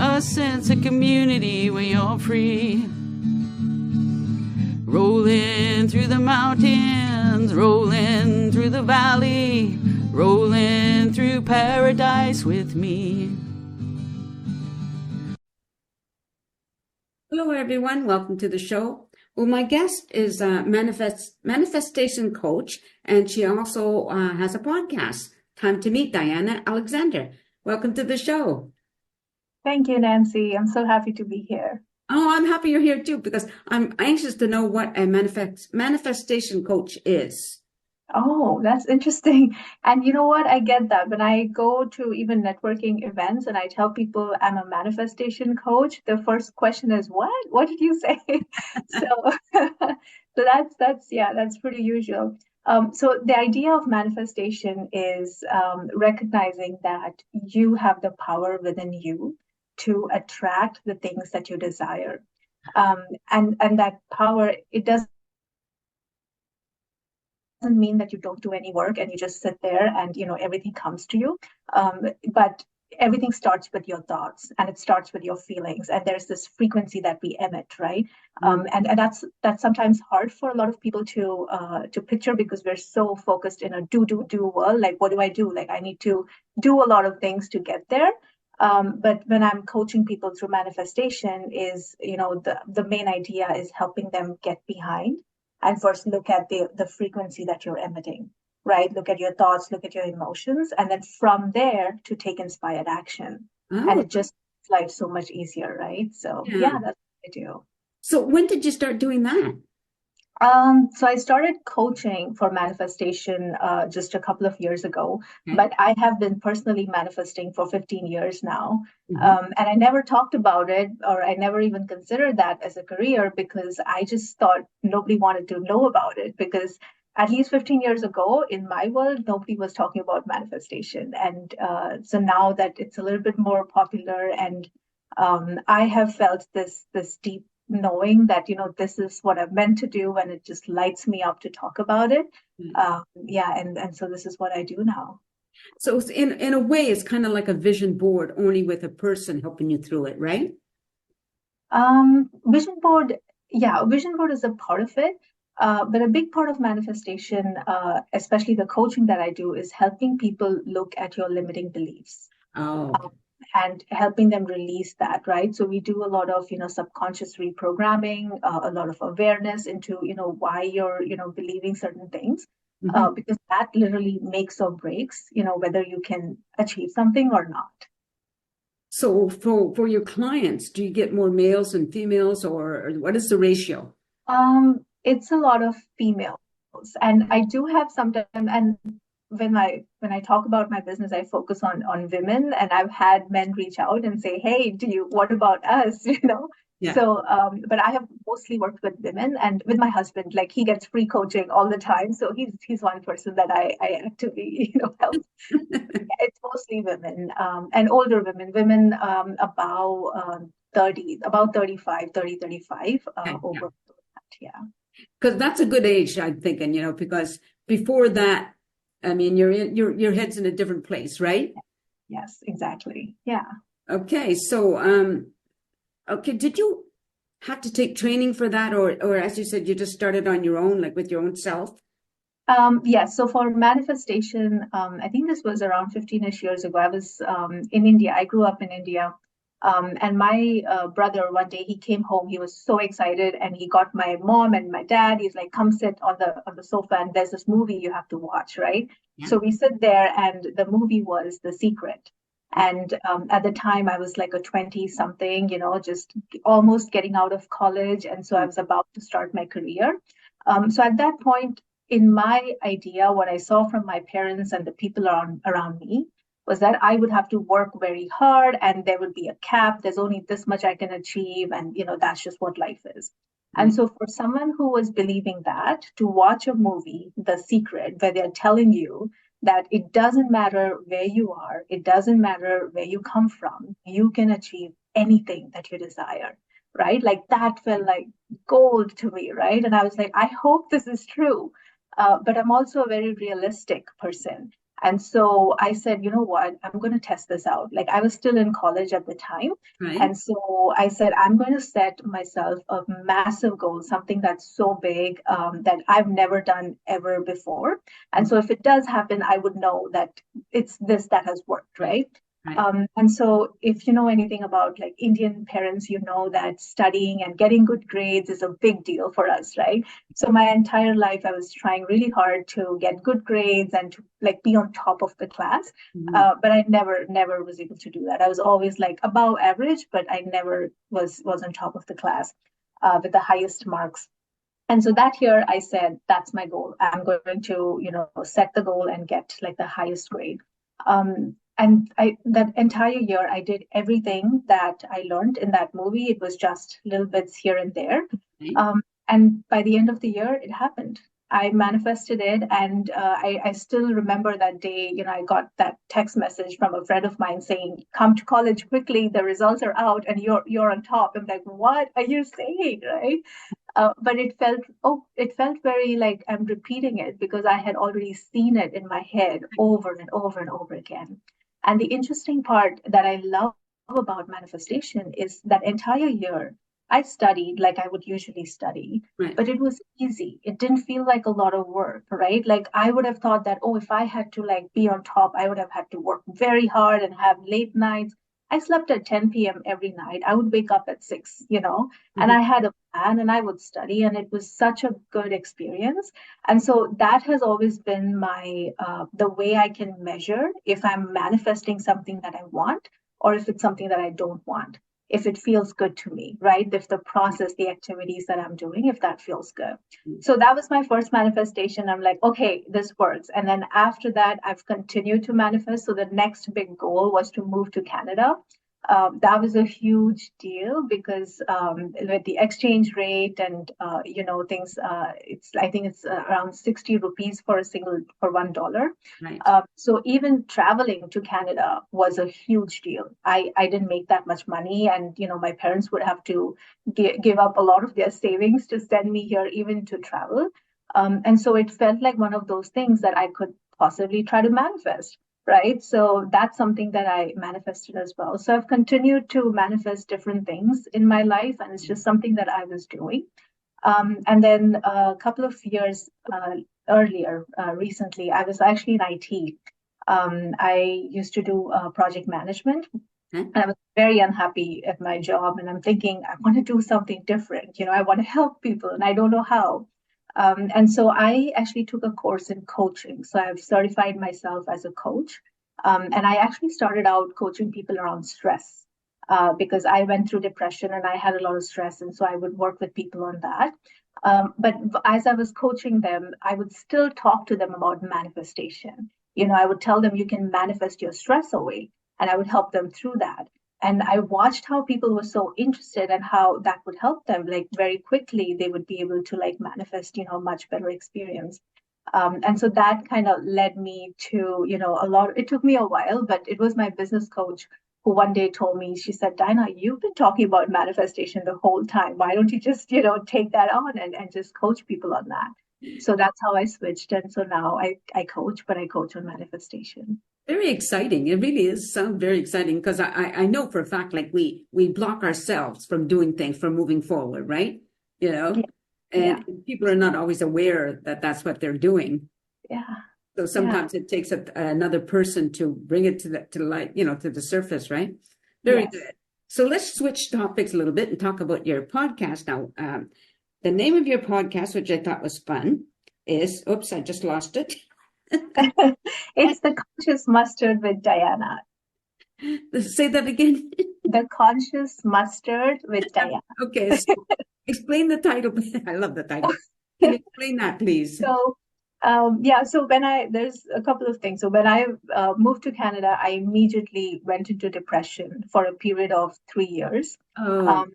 a sense of community when you're free. Rolling through the mountains, rolling through the valley, rolling through paradise with me. Hello, everyone. Welcome to the show. Well, my guest is a manifestation coach, and she also has a podcast. Time to meet Diana Alexander. Welcome to the show. Thank you, Nancy. I'm so happy to be here. Oh, I'm happy you're here too, because I'm anxious to know what a manifestation coach is. Oh, that's interesting. And you know what? I get that. When I go to even networking events and I tell people I'm a manifestation coach, the first question is, what? What did you say? So, so that's pretty usual. So the idea of manifestation is recognizing that you have the power within you to attract the things that you desire. And that power, it doesn't mean that you don't do any work and you just sit there and everything comes to you. But everything starts with your thoughts, and it starts with your feelings, and there's this frequency that we emit, right? And that's sometimes hard for a lot of people to picture, because we're so focused in a do world. Like, what do I do? Like, I need to do a lot of things to get there. But when I'm coaching people through manifestation, is the main idea is helping them get behind and first look at the frequency that you're emitting, right? Look at your thoughts, look at your emotions, and then from there to take inspired action. And it just makes life so much easier, right? So yeah, that's what I do. So when did you start doing that? So I started coaching for manifestation just a couple of years ago, but I have been personally manifesting for 15 years now. And I never talked about it, or I never even considered that as a career, because I just thought nobody wanted to know about it, because at least 15 years ago in my world, nobody was talking about manifestation. And so now that it's a little bit more popular, and I have felt this deep knowing that this is what I'm meant to do, and it just lights me up to talk about it. And so this is what I do now. So in a way, it's kind of like a vision board, only with a person helping you through it, right? Vision board is a part of it. But a big part of manifestation, especially the coaching that I do, is helping people look at your limiting beliefs. And helping them release that, right? So we do a lot of, subconscious reprogramming, a lot of awareness into, why you're, believing certain things, because that literally makes or breaks, whether you can achieve something or not. So for your clients, do you get more males and females, or what is the ratio? It's a lot of females, and I do have sometimes, and when I talk about my business, I focus on women, and I've had men reach out and say, "Hey, what about us?" Yeah. So, but I have mostly worked with women, and with my husband, like, he gets free coaching all the time, so he's one person that I actively help. It's mostly women, and older women about 35, over that, yeah. Because that's a good age, I'm thinking, because before that, I mean, your head's in a different place, right? Yes, exactly. Yeah. Okay. So, did you have to take training for that, or as you said, you just started on your own, like with your own self? Yes. So for manifestation, I think this was around 15-ish years ago. I was in India. I grew up in India. And my brother, one day he came home, he was so excited, and he got my mom and my dad. He's like, "Come sit on the sofa, and there's this movie you have to watch," right? Yeah. So we sit there, and the movie was The Secret. And at the time I was like a 20 something, just almost getting out of college. And so I was about to start my career. So at that point, in my idea, what I saw from my parents and the people around me, was that I would have to work very hard, and there would be a cap. There's only this much I can achieve. And, that's just what life is. And so for someone who was believing that, to watch a movie, The Secret, where they're telling you that it doesn't matter where you are, it doesn't matter where you come from, you can achieve anything that you desire, right? Like, that felt like gold to me, right? And I was like, I hope this is true. But I'm also a very realistic person. And so I said, you know what, I'm going to test this out. Like I was still in college at the time. Right. And so I said, I'm going to set myself a massive goal, something that's so big that I've never done ever before. And so if it does happen, I would know that it's this that has worked, right? Right. And so if you know anything about like Indian parents, you know that studying and getting good grades is a big deal for us, right? So my entire life, I was trying really hard to get good grades and to like be on top of the class. Mhm. But I never was able to do that. I was always like above average, but I never was on top of the class with the highest marks. And so that year I said, that's my goal. I'm going to, set the goal and get like the highest grade. And that entire year I did everything that I learned in that movie. It was just little bits here and there. Right. And by the end of the year, it happened. I manifested it, and I still remember that day. I got that text message from a friend of mine saying, "Come to college quickly. The results are out, and you're on top." I'm like, "What are you saying?" Right? But it felt very like I'm repeating it because I had already seen it in my head over and over and over again. And the interesting part that I love about manifestation is that entire year I studied like I would usually study, Right. but it was easy. It didn't feel like a lot of work, right? Like I would have thought that, oh, if I had to like be on top, I would have had to work very hard and have late nights. I slept at 10 p.m. every night. I would wake up at 6, and Mhm. I had a plan and I would study, and it was such a good experience. And so that has always been the way I can measure if I'm manifesting something that I want or if it's something that I don't want. If it feels good to me, right? If the process, the activities that I'm doing, if that feels good. So that was my first manifestation. I'm like, okay, this works. And then after that, I've continued to manifest. So the next big goal was to move to Canada. That was a huge deal because with the exchange rate and things, I think it's around 60 rupees for $1. Right. So even traveling to Canada was a huge deal. I didn't make that much money, and my parents would have to give up a lot of their savings to send me here, even to travel. And so it felt like one of those things that I could possibly try to manifest. Right. So that's something that I manifested as well. So I've continued to manifest different things in my life, and it's just something that I was doing. And then a couple of years earlier, recently, I was actually in IT. I used to do project management. Right. And I was very unhappy at my job, and I'm thinking, I want to do something different. I want to help people, and I don't know how. And so I actually took a course in coaching. So I've certified myself as a coach. And I actually started out coaching people around stress because I went through depression and I had a lot of stress. And so I would work with people on that. But as I was coaching them, I would still talk to them about manifestation. I would tell them you can manifest your stress away, and I would help them through that. And I watched how people were so interested and how that would help them. Like very quickly, they would be able to like manifest, much better experience. And so that kind of led me to, a lot. It took me a while, but it was my business coach who one day told me, she said, Dinah, you've been talking about manifestation the whole time. Why don't you just, take that on and just coach people on that? So that's how I switched. And so now I coach, but I coach on manifestation. Very exciting. It really is sound very exciting because I know for a fact like we block ourselves from doing things, from moving forward, right? You Yeah. know, Yeah. and people are not always aware that that's what they're doing. Yeah. So Yeah. sometimes it takes another person to bring it to the light, to the surface, right? Very Yes. good. So let's switch topics a little bit and talk about your podcast now. The name of your podcast, which I thought was fun, is, oops, I just lost it. It's the conscious mustard with Diana. Say that again. The conscious mustard with Diana. Okay, so explain the title. I love the title. Can you explain that, please? So, so there's a couple of things. So when I moved to Canada, I immediately went into depression for a period of 3 years. Oh, Um,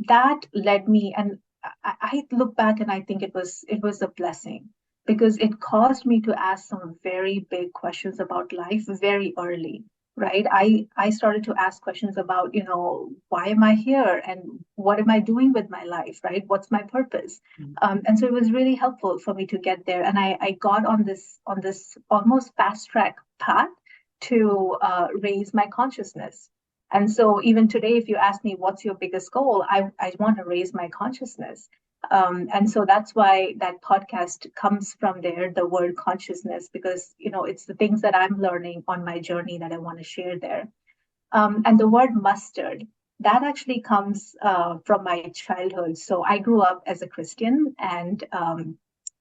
that led me, and I look back and I think it was a blessing because it caused me to ask some very big questions about life very early. right? I started to ask questions about, why am I here and what am I doing with my life, right? What's my purpose? And so it was really helpful for me to get there. And I got on this almost fast track path to raise my consciousness. And so even today, if you ask me what's your biggest goal, I want to raise my consciousness. And so that's why that podcast comes from there, the word consciousness, because it's the things that I'm learning on my journey that I want to share there. And the word mustard, that actually comes from my childhood. So I grew up as a Christian, and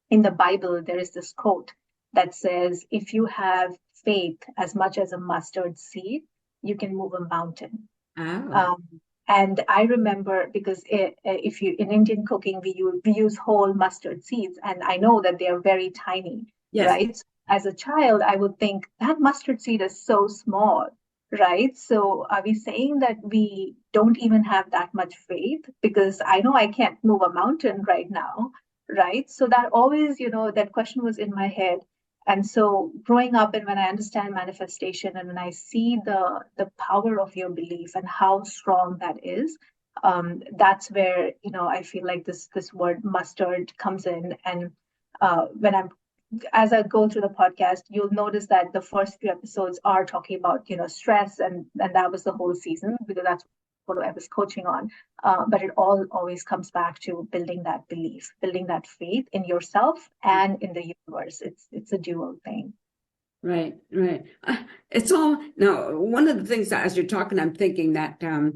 in the Bible, there is this quote that says, if you have faith as much as a mustard seed, you can move a mountain. Oh, Um, and I remember because if you in Indian cooking, we use whole mustard seeds, and I know that they are very tiny, yes. right? So as a child, I would think that mustard seed is so small, right? So are we saying that we don't even have that much faith? Because I know I can't move a mountain right now, right? So that always, that question was in my head. And so growing up and when I understand manifestation and when I see the power of your belief and how strong that is, that's where, I feel like this word mustard comes in. And when I'm as I go through the podcast, you'll notice that the first few episodes are talking about, stress, and that was the whole season because that's what I was coaching on. But it all always comes back to building that belief, building that faith in yourself and in the universe. It's a dual thing. Right, right. It's all now. One of the things that, as you're talking, I'm thinking that a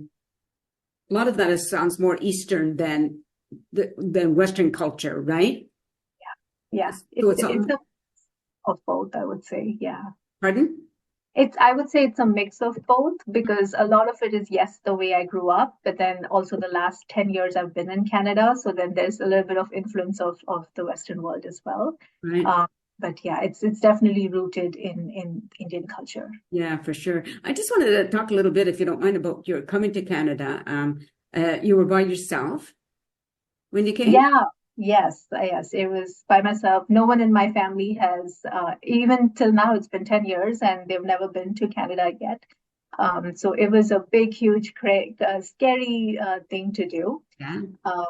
lot of that sounds more Eastern than Western culture, right? Yeah, So it's it's all, it's a of both, I would say. Yeah. pardon? I would say it's a mix of both because a lot of it is, yes, the way I grew up, but then also the last 10 years I've been in Canada. So then there's a little bit of influence of the Western world as well. Right. Um, but yeah, it's definitely rooted in Indian culture. Yeah, for sure. I just wanted to talk a little bit, if you don't mind, about your coming to Canada. You were by yourself when you came? Yeah, yes, it was by myself. No one in my family has, even till now, it's been 10 years and they've never been to Canada yet. So it was a big, huge, scary thing to do. Yeah, Um,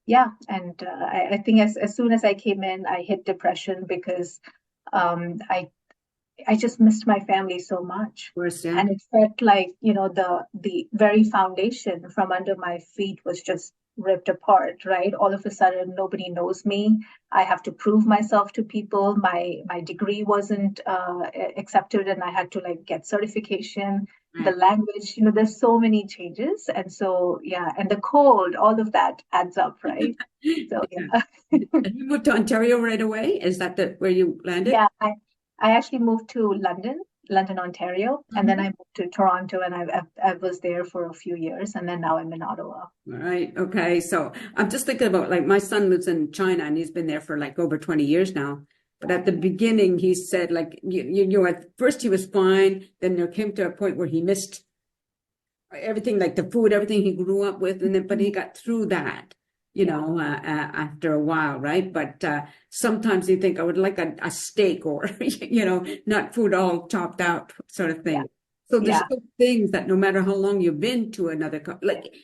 yeah, and I think as soon as I came in, I hit depression because um, I I just missed my family so much, of course, yeah. and it felt like the very foundation from under my feet was just ripped apart. Right, all of a sudden, nobody knows me. I have to prove myself to people. My degree wasn't accepted, and I had to like get certification. The Right. language, there's so many changes, and so yeah, and the cold, all of that adds up, right? So Yeah. yeah. And you moved to Ontario right away? Is that where you landed? Yeah, I actually moved to London, Ontario, and then I moved to Toronto, and I was there for a few years, and then now I'm in Ottawa. Right. Okay. So I'm just thinking about like my son lives in China and he's been there for like over 20 years now. But at the beginning, he said like at first he was fine. Then there came to a point where he missed everything, like the food, everything he grew up with, and then but he got through that, Yeah, after a while, right? But sometimes you think I would like a steak or not food all chopped out sort of yeah, thing. So there's yeah, still things that no matter how long you've been to another like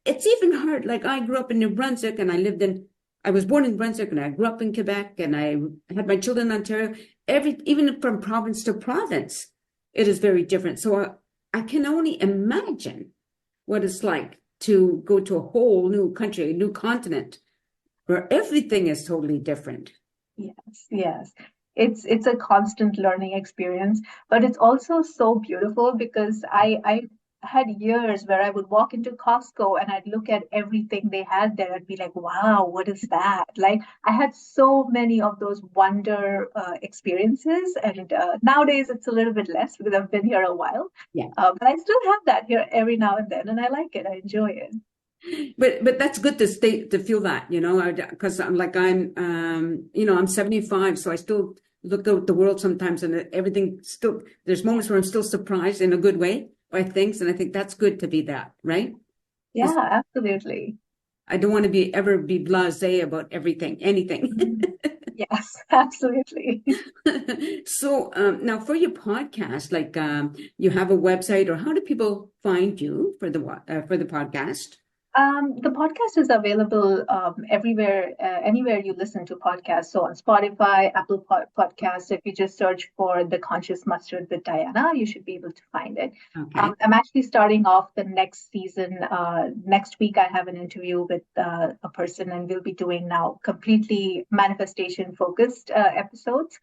it's even hard. Like I grew up in New Brunswick and I was born in Brunswick and I grew up in Quebec and I had my children in Ontario. Even from province to province, it is very different. So I can only imagine what it's like to go to a whole new country, a new continent, where everything is totally different. yes. It's a constant learning experience, but it's also so beautiful because I had years where I would walk into Costco and I'd look at everything they had there and be like, wow, what is that? Like I had so many of those wonder experiences, and nowadays it's a little bit less because I've been here a while. Yeah. But I still have that here every now and then, and I like it. I enjoy it. But that's good to feel that, because I'm 75, so I still look out the world sometimes and everything still, there's moments where I'm still surprised in a good way by things. And I think that's good to be that, right? Yeah, absolutely. I don't want to ever be blasé about anything. Yes, absolutely. So now for your podcast, like you have a website, or how do people find you for the podcast? The podcast is available everywhere, anywhere you listen to podcasts. So on Spotify, Apple Podcasts, if you just search for The Conscious Mustard with Diana, you should be able to find it. Okay. I'm actually starting off the next season. Next week, I have an interview with a person, and we'll be doing now completely manifestation-focused episodes.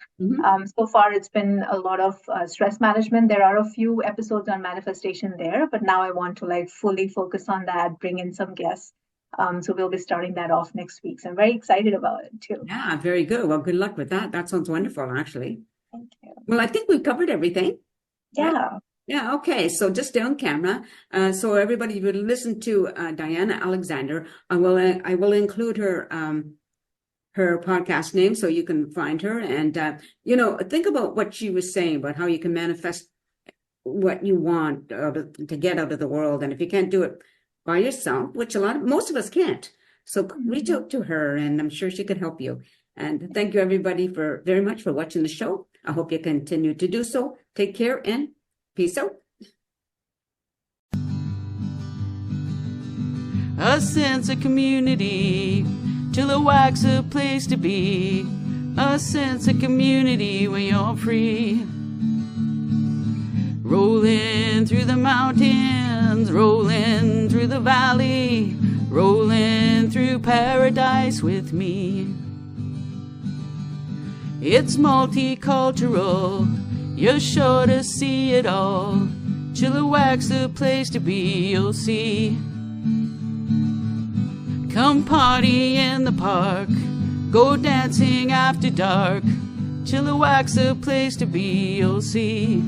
So far, it's been a lot of stress management. There are a few episodes on manifestation there, but now I want to like fully focus on that, bring in some guests. So we'll be starting that off next week. So I'm very excited about it too. Yeah, very good. Well, good luck with that. That sounds wonderful, actually. Thank you. Well, I think we've covered everything. Yeah. Yeah, okay. So just stay on camera. So everybody will listen to Diana Alexander. I will include her podcast name so you can find her. And think about what she was saying about how you can manifest what you want to get out of the world. And if you can't do it by yourself, which most of us can't. So reach out to her, and I'm sure she could help you. And thank you everybody very much for watching the show. I hope you continue to do so. Take care and peace out. A sense of community, Chilliwack's a place to be. A sense of community when you're free. Rolling through the mountains, rolling through the valley, rolling through paradise with me. It's multicultural, you're sure to see it all. Chilliwack's the place to be, you'll see. Come party in the park, go dancing after dark. Chilliwack's the place to be, you'll see.